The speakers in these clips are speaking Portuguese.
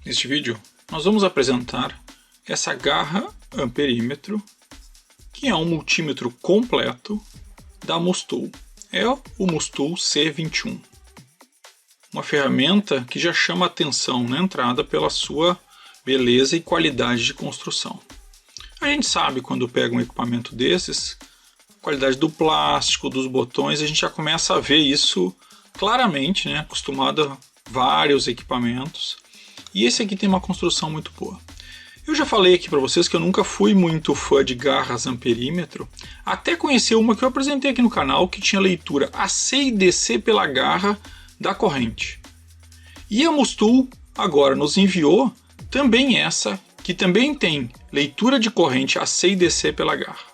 Neste vídeo, nós vamos apresentar essa garra amperímetro, que é um multímetro completo da Mustool. É o Mustool C21. Uma ferramenta que já chama atenção na entrada pela sua beleza e qualidade de construção. A gente sabe quando pega um equipamento desses, a qualidade do plástico, dos botões, a gente já começa a ver isso claramente, né? Acostumado a vários equipamentos. E esse aqui tem uma construção muito boa. Eu já falei aqui para vocês que eu nunca fui muito fã de garras amperímetro, até conhecer uma que eu apresentei aqui no canal que tinha leitura AC e DC pela garra da corrente. E a Mustool agora nos enviou também essa, que também tem leitura de corrente AC e DC pela garra.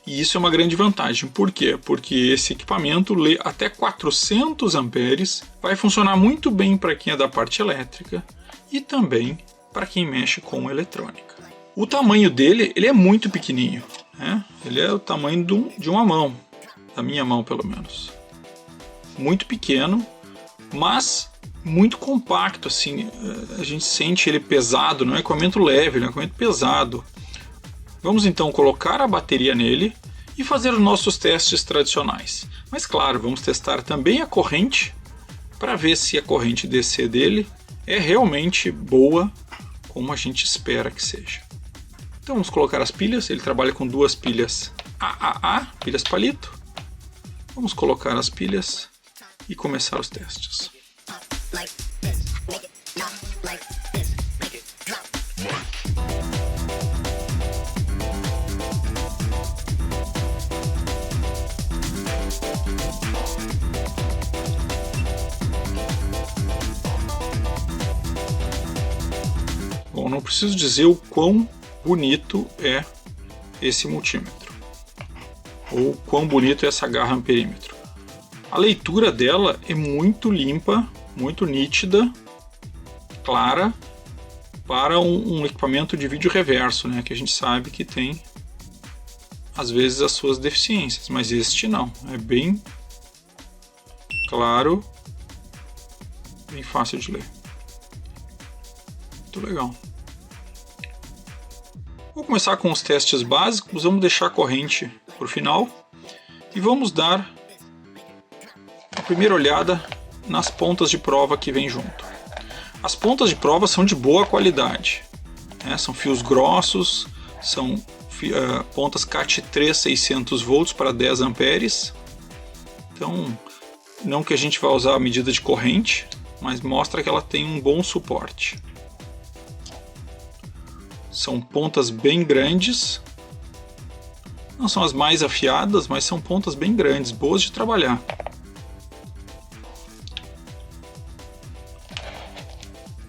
E isso é uma grande vantagem. Por quê? Porque esse equipamento lê até 400 amperes, vai funcionar muito bem para quem é da parte elétrica e também para quem mexe com eletrônica. O tamanho dele ele é muito pequenininho, né? Ele é o tamanho de uma mão, da minha mão pelo menos. Muito pequeno, mas muito compacto, assim, a gente sente ele pesado, não é um equipamento leve, é um equipamento pesado. Vamos então colocar a bateria nele e fazer os nossos testes tradicionais. Mas claro, vamos testar também a corrente para ver se a corrente DC dele é realmente boa, como a gente espera que seja. Então vamos colocar as pilhas, ele trabalha com duas pilhas AAA, pilhas palito. Vamos colocar as pilhas e começar os testes. Bom, não preciso dizer o quão bonito é esse multímetro, ou quão bonito é essa garra amperímetro. A leitura dela é muito limpa, muito nítida, clara, para um equipamento de vídeo reverso, né, que a gente sabe que tem, às vezes, as suas deficiências, mas este não, é bem claro, bem fácil de ler. Muito legal. Vou começar com os testes básicos, vamos deixar a corrente para o final e vamos dar a primeira olhada nas pontas de prova que vem junto. As pontas de prova são de boa qualidade, né? São fios grossos, são pontas CAT3 600 volts para 10 amperes. Então, não que a gente vá usar a medida de corrente, mas mostra que ela tem um bom suporte. São pontas bem grandes, não são as mais afiadas, mas são pontas bem grandes, boas de trabalhar.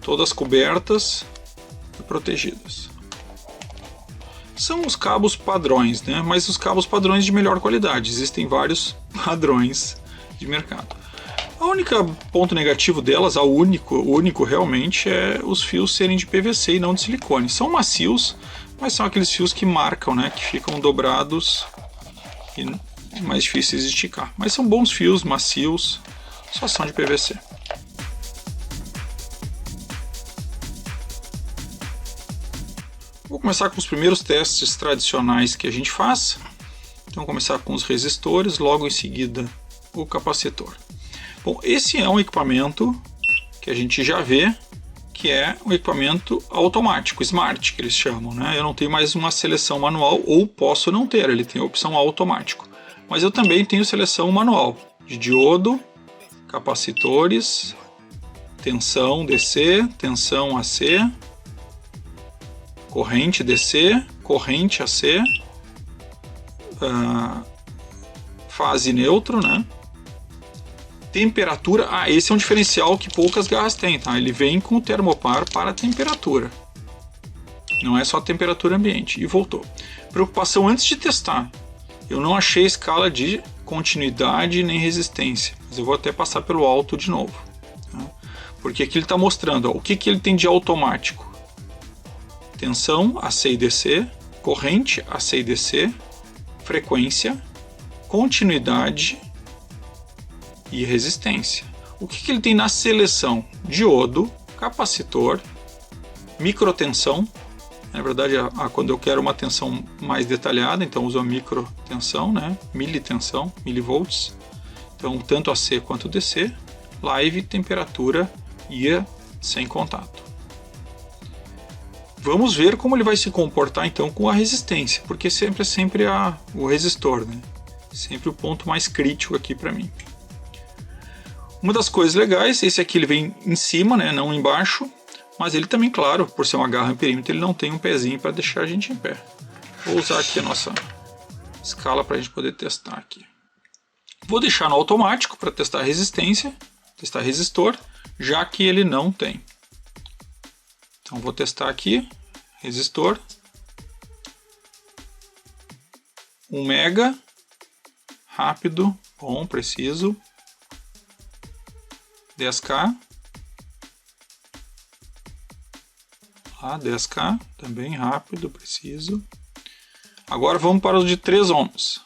Todas cobertas e protegidas. São os cabos padrões, né? Mas os cabos padrões de melhor qualidade, existem vários padrões de mercado. O único ponto negativo delas, o único realmente, é os fios serem de PVC e não de silicone. São macios, mas são aqueles fios que marcam, né? Que ficam dobrados e mais difíceis de esticar. Mas são bons fios, macios, só são de PVC. Vou começar com os primeiros testes tradicionais que a gente faz. Então, vou começar com os resistores, logo em seguida o capacitor. Bom, esse é um equipamento que a gente já vê que é um equipamento automático, smart que eles chamam, né? Eu não tenho mais uma seleção manual, ou posso não ter, ele tem a opção automático. Mas eu também tenho seleção manual de diodo, capacitores, tensão DC, tensão AC, corrente DC, corrente AC, fase neutro, né? Temperatura, esse é um diferencial que poucas garras têm, tá? Ele vem com o termopar para a temperatura, não é só temperatura ambiente. E voltou. Preocupação antes de testar, eu não achei escala de continuidade nem resistência, mas eu vou até passar pelo alto de novo, tá? Porque aqui ele está mostrando, o que ele tem de automático: tensão AC e DC, corrente AC e DC, frequência, continuidade e resistência. O que ele tem na seleção? Diodo, capacitor, microtensão. Na verdade, quando eu quero uma tensão mais detalhada, então uso a microtensão, né? Militensão, milivolts. Então, tanto AC quanto DC. Live, temperatura ia sem contato. Vamos ver como ele vai se comportar então com a resistência, porque sempre é o resistor, né? Sempre o ponto mais crítico aqui para mim. Uma das coisas legais, esse aqui ele vem em cima, né? Não embaixo. Mas ele também, claro, por ser uma garra amperímetro, ele não tem um pezinho para deixar a gente em pé. Vou usar aqui a nossa escala para a gente poder testar aqui. Vou deixar no automático para testar a resistência, testar resistor, já que ele não tem. Então vou testar aqui, resistor, 1 mega, rápido, bom, preciso, 10K. 10K, também rápido, preciso. Agora vamos para os de 3 ohms.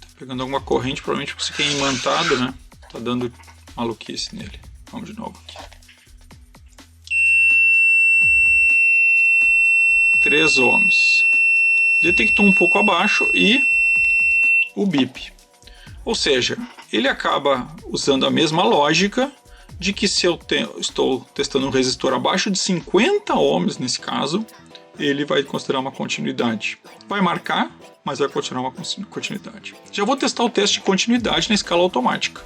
Tá pegando alguma corrente, provavelmente porque isso aqui é imantado, né? Tá dando maluquice nele. Vamos de novo aqui. 3 ohms. Detectou um pouco abaixo e o bip. Ou seja, ele acaba usando a mesma lógica de que se eu estou testando um resistor abaixo de 50 ohms nesse caso, ele vai considerar uma continuidade. Vai marcar, mas vai considerar uma continuidade. Já vou testar o teste de continuidade na escala automática.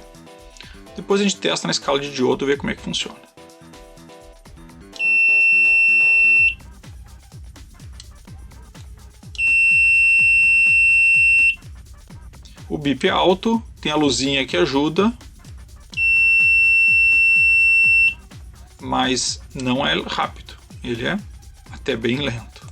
Depois a gente testa na escala de diodo e vê como é que funciona. O bip é alto, tem a luzinha que ajuda, mas não é rápido, ele é até bem lento.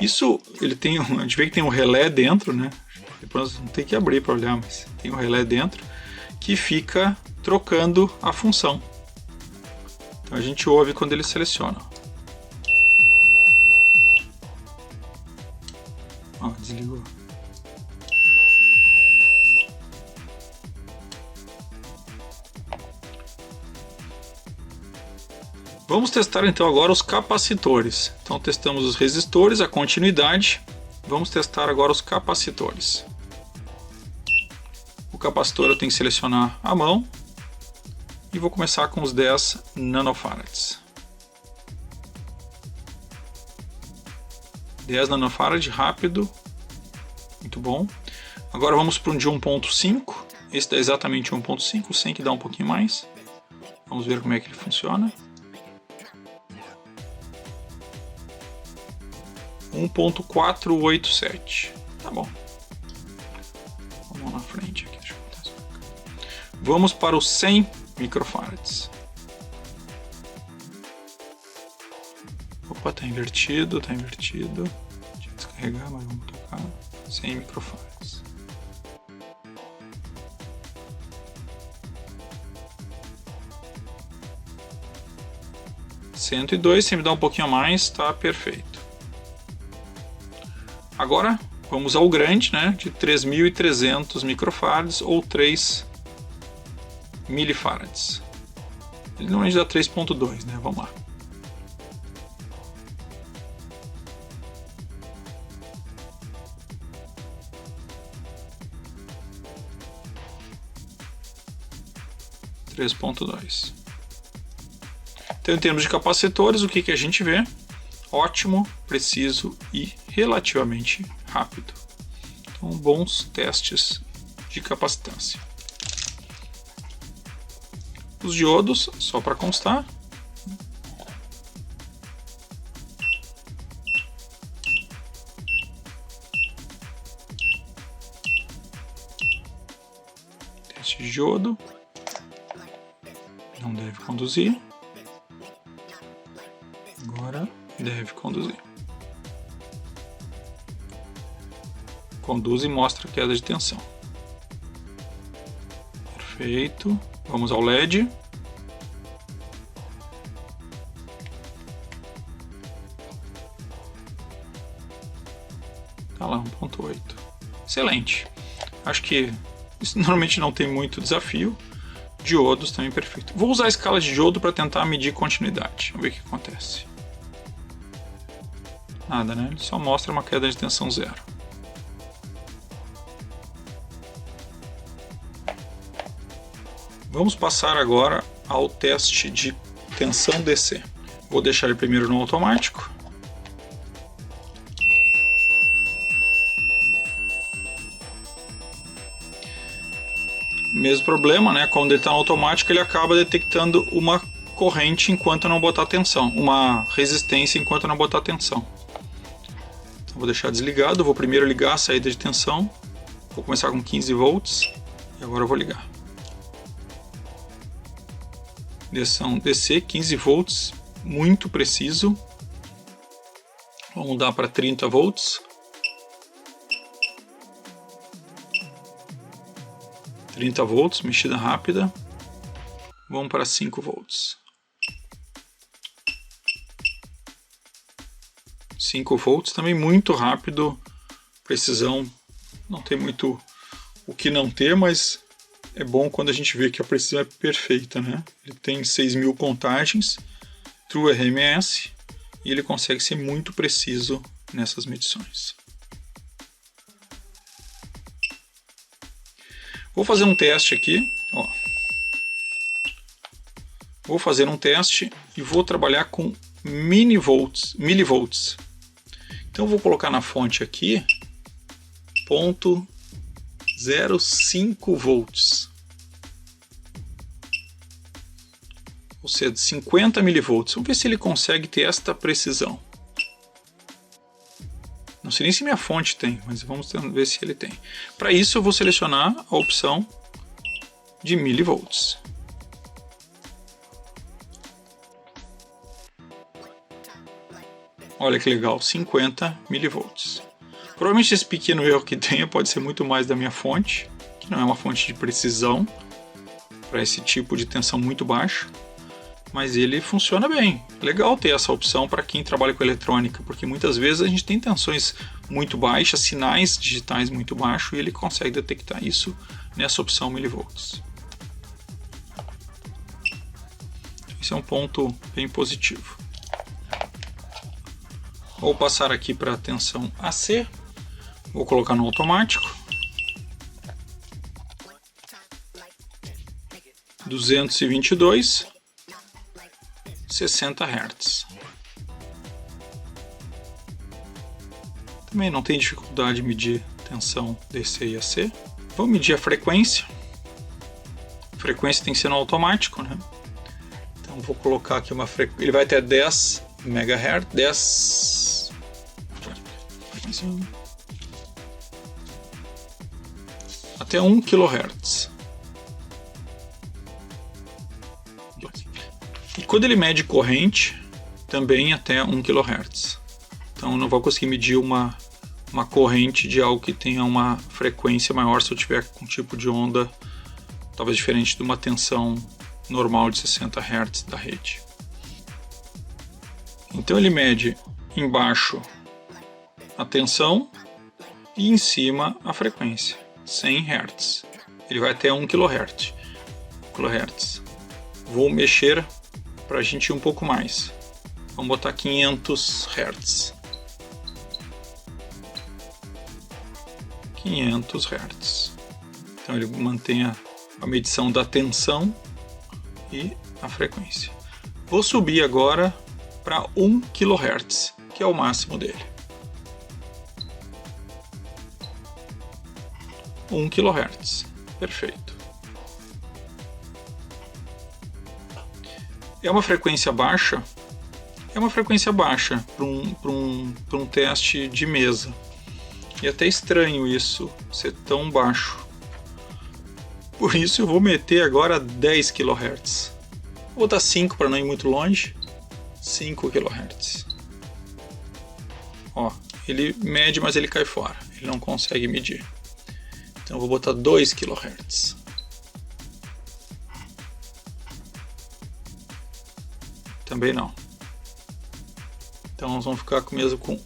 Isso, ele tem a gente vê que tem um relé dentro, né? Depois não tem que abrir para olhar, mas tem um relé dentro que fica trocando a função. Então a gente ouve quando ele seleciona. Ó, desligou. Vamos testar então agora os capacitores. Então testamos os resistores, a continuidade. Vamos testar agora os capacitores. O capacitor eu tenho que selecionar à mão. E vou começar com os 10 nanofarads. 10 nanofarad, rápido. Muito bom. Agora vamos para um de 1.5. Esse dá exatamente 1.5, o 100 que dá um pouquinho mais. Vamos ver como é que ele funciona. 1.487. Tá bom. Vamos na frente aqui. Deixa eu botar isso pra cá. Vamos para os 100 microfarads. Opa, tá invertido, tá invertido. Deixa eu descarregar, mas vamos tocar. 100 microfarads. $102, se me dá um pouquinho a mais, tá perfeito. Agora vamos ao grande, né, de 3.300 microfarads ou 3 milifarads. Ele normalmente dá 3.2, né? Vamos lá. Então, em termos de capacitores, o que a gente vê? Ótimo, preciso e relativamente rápido. Então, bons testes de capacitância. Os diodos, só para constar. Teste de diodo. Não deve conduzir. Agora deve conduzir. Conduz e mostra queda de tensão. Perfeito. Vamos ao LED. lá, 1.8. Excelente. Acho que isso normalmente não tem muito desafio. Diodos também perfeito. Vou usar a escala de diodo para tentar medir continuidade. Vamos ver o que acontece. Nada, né? Ele só mostra uma queda de tensão zero. Vamos passar agora ao teste de tensão DC. Vou deixar ele primeiro no automático. Mesmo problema, né? Quando ele está no automático, ele acaba detectando uma corrente enquanto não botar tensão, uma resistência enquanto não botar tensão. Então, vou deixar desligado, vou primeiro ligar a saída de tensão. Vou começar com 15 volts e agora eu vou ligar. Tensão DC, 15 volts, muito preciso. Vamos mudar para 30 volts. 30 volts, mexida rápida. Vamos para 5 volts. 5 volts, também muito rápido. Precisão, não tem muito o que não ter, mas é bom quando a gente vê que a precisão é perfeita, né? Ele tem 6.000 contagens, True RMS, e ele consegue ser muito preciso nessas medições. Vou fazer um teste aqui, ó. Vou fazer um teste e vou trabalhar com milivolts. Então vou colocar na fonte aqui 0.05 volts. Ou seja, 50 milivolts. Vamos ver se ele consegue ter esta precisão. Não sei nem se minha fonte tem, mas vamos ver se ele tem. Para isso eu vou selecionar a opção de milivolts. Olha que legal, 50 milivolts. Provavelmente esse pequeno erro que tenha pode ser muito mais da minha fonte, que não é uma fonte de precisão para esse tipo de tensão muito baixa. Mas ele funciona bem. Legal ter essa opção para quem trabalha com eletrônica, porque muitas vezes a gente tem tensões muito baixas, sinais digitais muito baixos, e ele consegue detectar isso nessa opção milivolts. Esse é um ponto bem positivo. Vou passar aqui para a tensão AC. Vou colocar no automático. 222. 60 Hz. Também não tem dificuldade de medir tensão DC e AC. Vamos medir a frequência. A frequência tem que ser no automático, né? Então vou colocar aqui uma frequência. Ele vai até 10 MHz, até 1 kHz. E quando ele mede corrente, também até 1 kHz. Então eu não vou conseguir medir uma corrente de algo que tenha uma frequência maior se eu tiver um tipo de onda talvez diferente de uma tensão normal de 60 Hz da rede. Então ele mede embaixo a tensão e em cima a frequência, 100 Hz. Ele vai até 1 kHz. Vou mexer para a gente ir um pouco mais. Vamos botar 500 Hz. 500 Hz. Então ele mantém a medição da tensão e a frequência. Vou subir agora para 1 kHz, que é o máximo dele. 1 kHz. Perfeito. É uma frequência baixa? É uma frequência baixa para um teste de mesa. E é até estranho isso ser tão baixo. Por isso eu vou meter agora 10 kHz. Vou botar 5 para não ir muito longe. 5 kHz. Ó, ele mede, mas ele cai fora. Ele não consegue medir. Então eu vou botar 2 kHz. Também não. Então nós vamos ficar mesmo com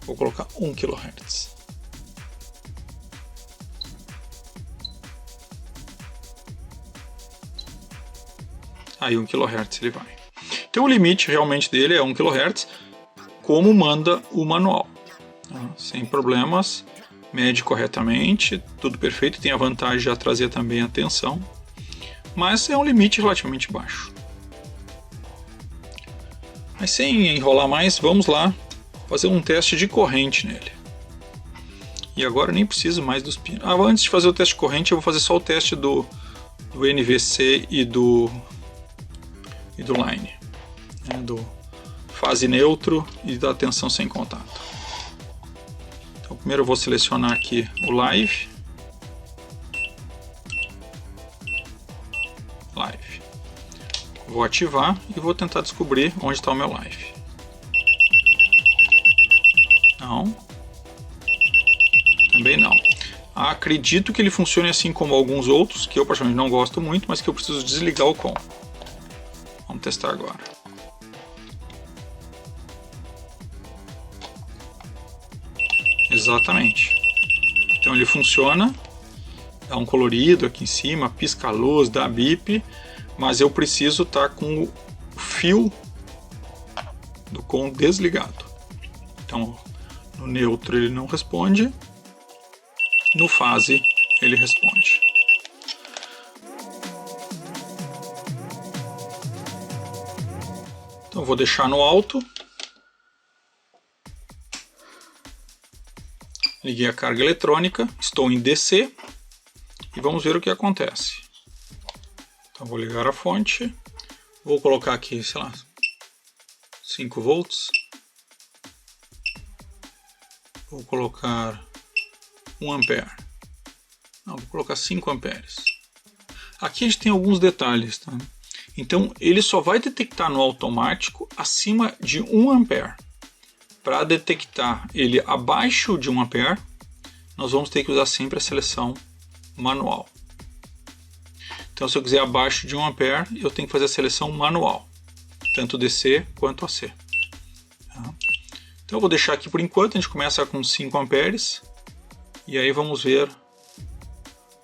Vou colocar 1 kHz. Aí 1 kHz ele vai. Então o limite realmente dele é 1 kHz, como manda o manual. Sem problemas, mede corretamente, tudo perfeito, tem a vantagem de já trazer também a tensão, mas é um limite relativamente baixo. Mas sem enrolar mais, vamos lá fazer um teste de corrente nele. E agora nem preciso mais dos pinos. Antes de fazer o teste de corrente, eu vou fazer só o teste do NVC e do line, né, do fase neutro e da tensão sem contato. Então primeiro eu vou selecionar aqui o live. Vou ativar e vou tentar descobrir onde está o meu live. Não. Também não. Acredito que ele funcione assim como alguns outros, que eu particularmente não gosto muito, mas que eu preciso desligar o com. Vamos testar agora. Exatamente. Então ele funciona, dá um colorido aqui em cima, pisca a luz, dá bip, mas eu preciso estar com o fio do com desligado. Então no neutro ele não responde, no fase ele responde. Então eu vou deixar no alto. Liguei a carga eletrônica, estou em DC e vamos ver o que acontece. Então vou ligar a fonte, vou colocar aqui, sei lá, 5 volts. Vou colocar 1 ampere. Não, vou colocar 5 amperes. Aqui a gente tem alguns detalhes, tá? Então ele só vai detectar no automático acima de 1 ampere. Para detectar ele abaixo de 1 ampere, nós vamos ter que usar sempre a seleção manual. Então se eu quiser abaixo de 1 ampere, eu tenho que fazer a seleção manual, tanto DC quanto AC. Tá? Então eu vou deixar aqui por enquanto, a gente começa com 5 amperes, e aí vamos ver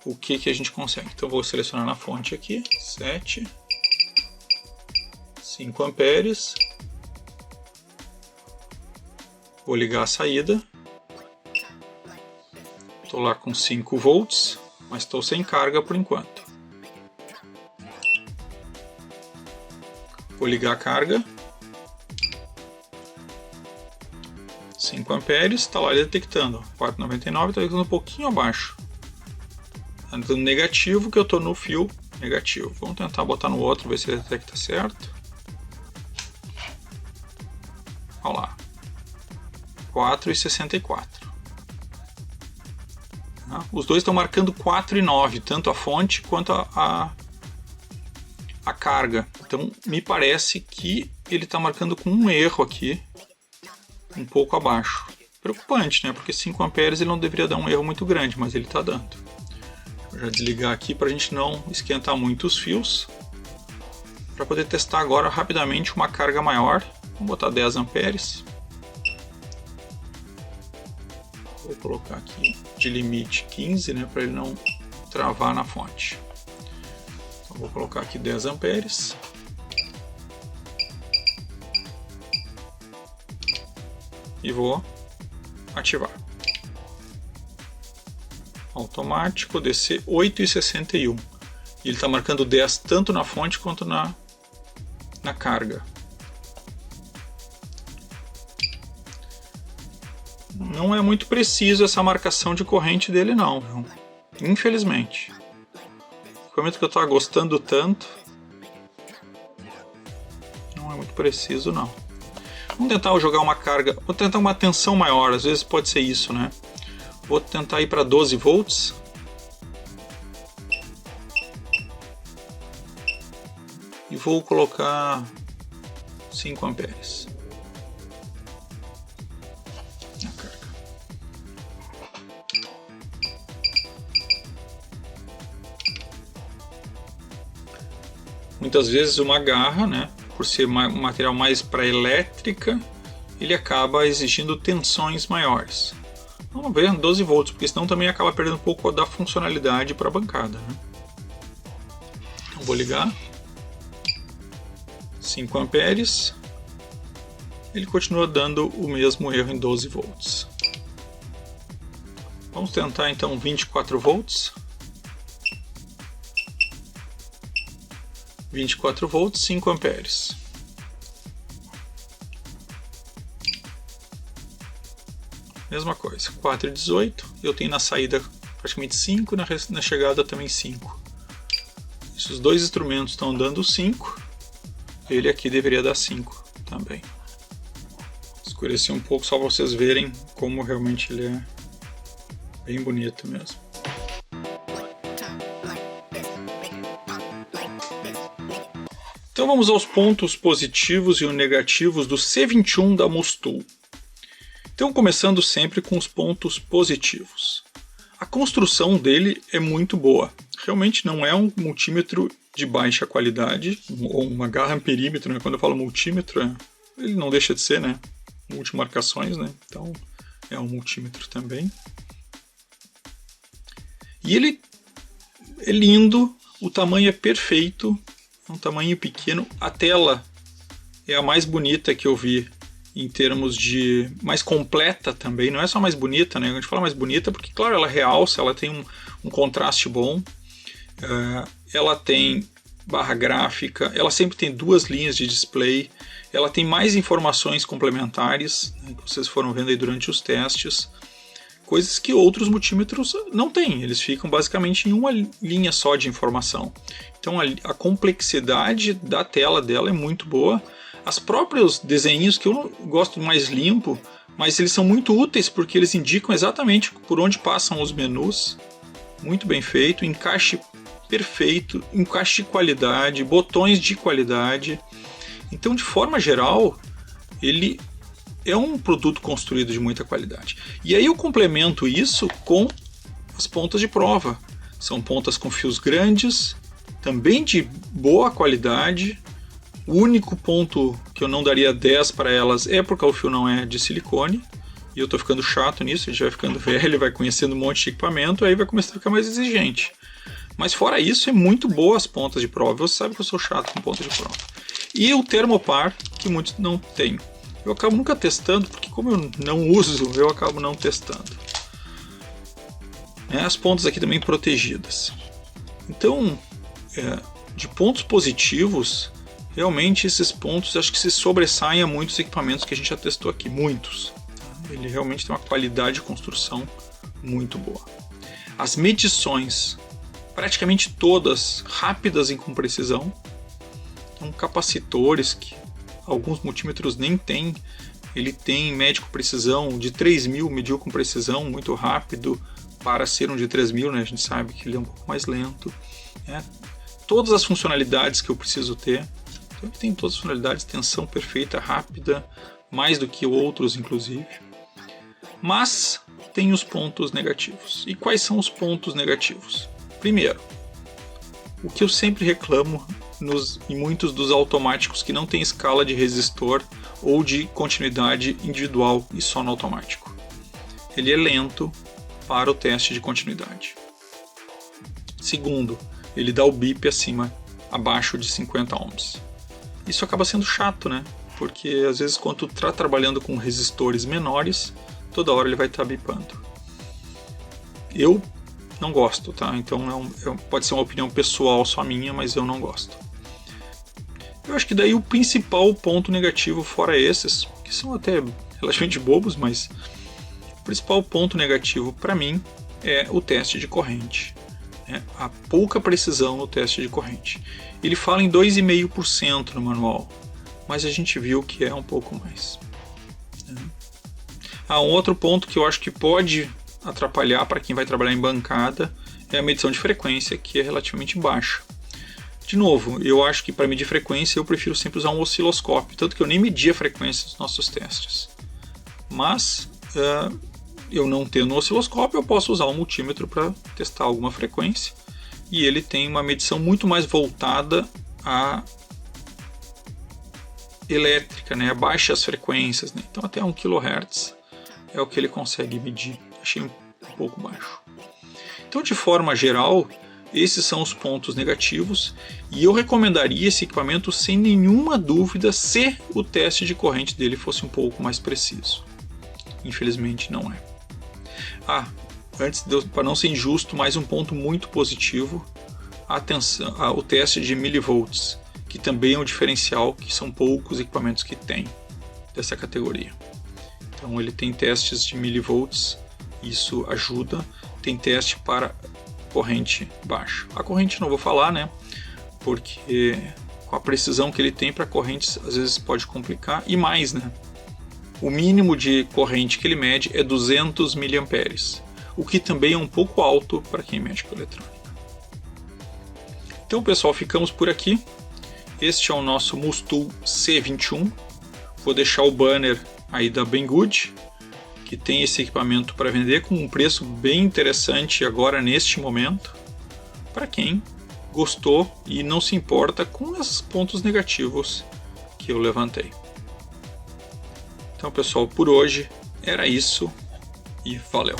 o que a gente consegue. Então eu vou selecionar na fonte aqui, 7, 5 amperes. Vou ligar a saída. Estou lá com 5 volts, mas estou sem carga por enquanto. Vou ligar a carga. 5 amperes, está lá detectando. 4,99, está detectando um pouquinho abaixo. Está detectando negativo, que eu estou no fio negativo. Vamos tentar botar no outro, ver se ele detecta certo. Olha lá. 4,64. Os dois estão marcando 4,9, tanto a fonte quanto a carga. Então me parece que ele está marcando com um erro aqui, um pouco abaixo. Preocupante, né? Porque 5 amperes ele não deveria dar um erro muito grande, mas ele está dando. Vou já desligar aqui para a gente não esquentar muito os fios. Para poder testar agora rapidamente uma carga maior. Vamos botar 10 amperes. Vou colocar aqui de limite 15, né, para ele não travar na fonte. Então, vou colocar aqui 10 amperes. E vou ativar. Automático, DC 8,61. E ele está marcando 10 tanto na fonte quanto na carga. Não é muito preciso essa marcação de corrente dele não, viu? Infelizmente. No momento que eu estava gostando tanto, não é muito preciso não. Vamos tentar jogar uma carga, vou tentar uma tensão maior, às vezes pode ser isso, né? Vou tentar ir para 12 volts. E vou colocar 5 amperes. Muitas vezes uma garra, né, por ser um material mais para elétrica, ele acaba exigindo tensões maiores. Vamos ver 12 volts, porque senão também acaba perdendo um pouco da funcionalidade para a bancada, né? Então vou ligar. 5 amperes. Ele continua dando o mesmo erro em 12 volts. Vamos tentar então 24 volts. 24 volts, 5 amperes. Mesma coisa, 4,18. Eu tenho na saída praticamente 5, na chegada também 5. Esses dois instrumentos estão dando 5. Ele aqui deveria dar 5 também. Escureci um pouco só para vocês verem como realmente ele é bem bonito mesmo. Então vamos aos pontos positivos e negativos do C21 da Mustool. Então começando sempre com os pontos positivos. A construção dele é muito boa. Realmente não é um multímetro de baixa qualidade, ou uma garra amperímetro, né? Quando eu falo multímetro, ele não deixa de ser, né? Multimarcações, né? Então é um multímetro também. E ele é lindo, o tamanho é perfeito, é um tamanho pequeno. A tela é a mais bonita que eu vi em termos de mais completa também, não é só mais bonita, né? A gente fala mais bonita porque, claro, ela realça, ela tem um contraste bom, ela tem barra gráfica, ela sempre tem 2 linhas de display, ela tem mais informações complementares, né, que vocês foram vendo aí durante os testes, coisas que outros multímetros não têm, eles ficam basicamente em uma linha só de informação. Então a complexidade da tela dela é muito boa. Os próprios desenhos, que eu gosto mais limpo, mas eles são muito úteis porque eles indicam exatamente por onde passam os menus. Muito bem feito, encaixe perfeito, encaixe de qualidade, botões de qualidade. Então, de forma geral, ele é um produto construído de muita qualidade. E aí eu complemento isso com as pontas de prova. São pontas com fios grandes, também de boa qualidade. O único ponto que eu não daria 10 para elas é porque o fio não é de silicone. E eu estou ficando chato nisso, a gente vai ficando velho, vai conhecendo um monte de equipamento, aí vai começar a ficar mais exigente. Mas fora isso, é muito boa as pontas de prova. Você sabe que eu sou chato com pontas de prova. E o termopar, que muitos não têm. Eu acabo nunca testando, porque como eu não uso, eu acabo não testando. As pontas aqui também protegidas. Então, de pontos positivos, realmente esses pontos acho que se sobressaem a muitos equipamentos que a gente já testou aqui. Muitos. Ele realmente tem uma qualidade de construção muito boa. As medições, praticamente todas rápidas e com precisão. Então, capacitores que alguns multímetros nem tem. Ele tem média com precisão de 3.000, mediu com precisão muito rápido para ser um de 3.000, né? A gente sabe que ele é um pouco mais lento. Todas as funcionalidades que eu preciso ter. Então, ele tem todas as funcionalidades, tensão perfeita, rápida, mais do que outros inclusive. Mas tem os pontos negativos. E quais são os pontos negativos? Primeiro, o que eu sempre reclamo em muitos dos automáticos que não tem escala de resistor ou de continuidade individual e só no automático. Ele é lento para o teste de continuidade. Segundo, ele dá o bip abaixo de 50 ohms. Isso acaba sendo chato, né? Porque às vezes quando tu está trabalhando com resistores menores, toda hora ele vai estar bipando. Eu não gosto, tá? Então pode ser uma opinião pessoal só minha, mas eu não gosto. Eu acho que daí o principal ponto negativo, fora esses, que são até relativamente bobos, mas o principal ponto negativo para mim é o teste de corrente. A pouca precisão no teste de corrente. Ele fala em 2,5% no manual, mas a gente viu que é um pouco mais. Um outro ponto que eu acho que pode atrapalhar para quem vai trabalhar em bancada é a medição de frequência, que é relativamente baixa. De novo, eu acho que para medir frequência eu prefiro sempre usar um osciloscópio, tanto que eu nem medi a frequência dos nossos testes. Mas, eu não tendo um osciloscópio, eu posso usar um multímetro para testar alguma frequência, e ele tem uma medição muito mais voltada a elétrica, né, baixas frequências, né? Então até 1 kHz é o que ele consegue medir. Achei um pouco baixo. Então, de forma geral, esses são os pontos negativos e eu recomendaria esse equipamento sem nenhuma dúvida se o teste de corrente dele fosse um pouco mais preciso. Infelizmente não é. Para não ser injusto, mais um ponto muito positivo, atenção, o teste de milivolts, que também é um diferencial, que são poucos equipamentos que têm dessa categoria. Então ele tem testes de milivolts, isso ajuda, tem teste para corrente baixa. A corrente não vou falar, né? Porque com a precisão que ele tem para correntes às vezes pode complicar, e mais, né? O mínimo de corrente que ele mede é 200 mA, o que também é um pouco alto para quem mexe com eletrônica. Então, pessoal, ficamos por aqui. Este é o nosso Mustool C21. Vou deixar o banner aí da Banggood, que tem esse equipamento para vender com um preço bem interessante agora neste momento, para quem gostou e não se importa com esses pontos negativos que eu levantei. Então, pessoal, por hoje era isso e valeu!